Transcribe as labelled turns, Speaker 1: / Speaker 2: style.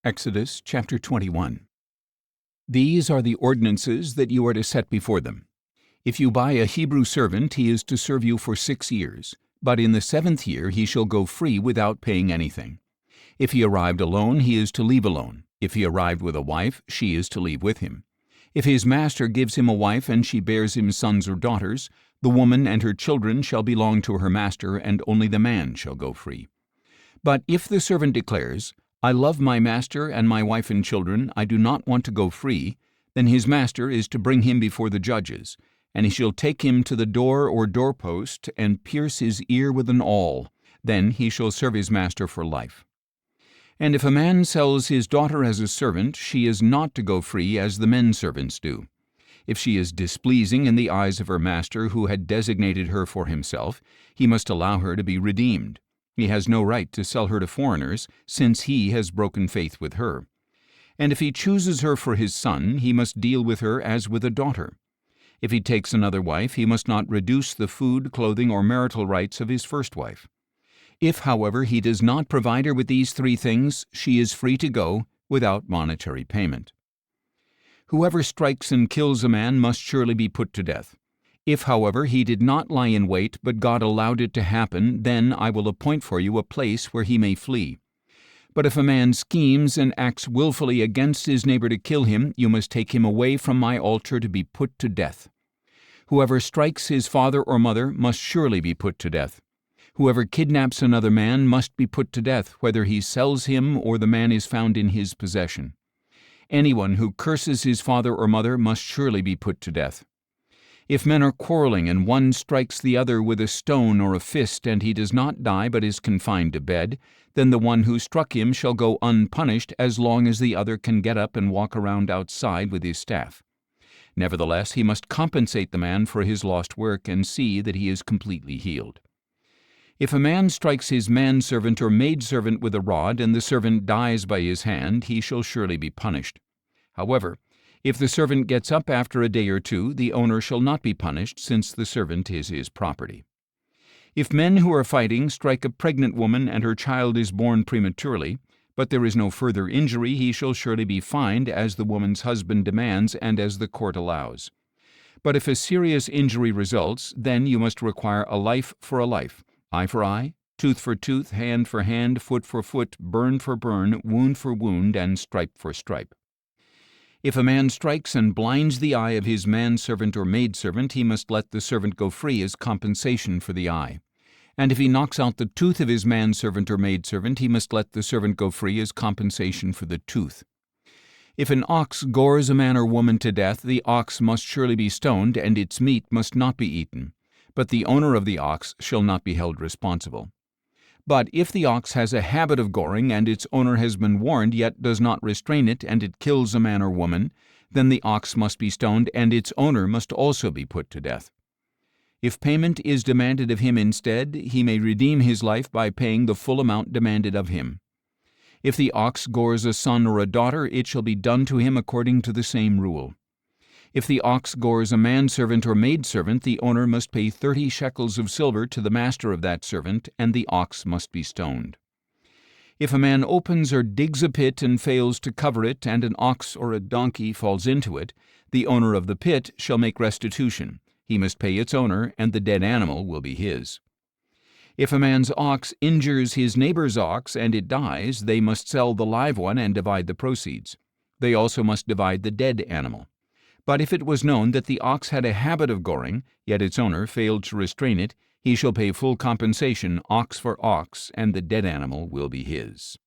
Speaker 1: Exodus chapter 21. These are the ordinances that you are to set before them. If you buy a Hebrew servant, he is to serve you for 6 years, but in the 7th year he shall go free without paying anything. If he arrived alone, he is to leave alone. If he arrived with a wife, she is to leave with him. If his master gives him a wife and she bears him sons or daughters, the woman and her children shall belong to her master, and only the man shall go free. But if the servant declares, "I love my master and my wife and children, I do not want to go free," then his master is to bring him before the judges, and he shall take him to the door or doorpost and pierce his ear with an awl. Then he shall serve his master for life. And if a man sells his daughter as a servant, she is not to go free as the menservants do. If she is displeasing in the eyes of her master, who had designated her for himself, he must allow her to be redeemed. He has no right to sell her to foreigners, since he has broken faith with her. And if he chooses her for his son, he must deal with her as with a daughter. If he takes another wife, he must not reduce the food, clothing, or marital rights of his first wife. If, however, he does not provide her with these 3 things, she is free to go without monetary payment. Whoever strikes and kills a man must surely be put to death. If, however, he did not lie in wait, but God allowed it to happen, then I will appoint for you a place where he may flee. But if a man schemes and acts willfully against his neighbor to kill him, you must take him away from my altar to be put to death. Whoever strikes his father or mother must surely be put to death. Whoever kidnaps another man must be put to death, whether he sells him or the man is found in his possession. Anyone who curses his father or mother must surely be put to death. If men are quarreling and one strikes the other with a stone or a fist, and he does not die but is confined to bed, then the one who struck him shall go unpunished as long as the other can get up and walk around outside with his staff. Nevertheless, he must compensate the man for his lost work and see that he is completely healed. If a man strikes his manservant or maidservant with a rod, and the servant dies by his hand, he shall surely be punished. However, if the servant gets up after a day or 2, the owner shall not be punished, since the servant is his property. If men who are fighting strike a pregnant woman and her child is born prematurely, but there is no further injury, he shall surely be fined as the woman's husband demands and as the court allows. But if a serious injury results, then you must require a life for a life, eye for eye, tooth for tooth, hand for hand, foot for foot, burn for burn, wound for wound, and stripe for stripe. If a man strikes and blinds the eye of his manservant or maidservant, he must let the servant go free as compensation for the eye. And if he knocks out the tooth of his manservant or maidservant, he must let the servant go free as compensation for the tooth. If an ox gores a man or woman to death, the ox must surely be stoned, and its meat must not be eaten. But the owner of the ox shall not be held responsible. But if the ox has a habit of goring, and its owner has been warned yet does not restrain it, and it kills a man or woman, then the ox must be stoned, and its owner must also be put to death. If payment is demanded of him instead, he may redeem his life by paying the full amount demanded of him. If the ox gores a son or a daughter, it shall be done to him according to the same rule. If the ox gores a manservant or maidservant, the owner must pay 30 shekels of silver to the master of that servant, and the ox must be stoned. If a man opens or digs a pit and fails to cover it, and an ox or a donkey falls into it, the owner of the pit shall make restitution. He must pay its owner, and the dead animal will be his. If a man's ox injures his neighbor's ox and it dies, they must sell the live one and divide the proceeds. They also must divide the dead animal. But if it was known that the ox had a habit of goring, yet its owner failed to restrain it, he shall pay full compensation, ox for ox, and the dead animal will be his.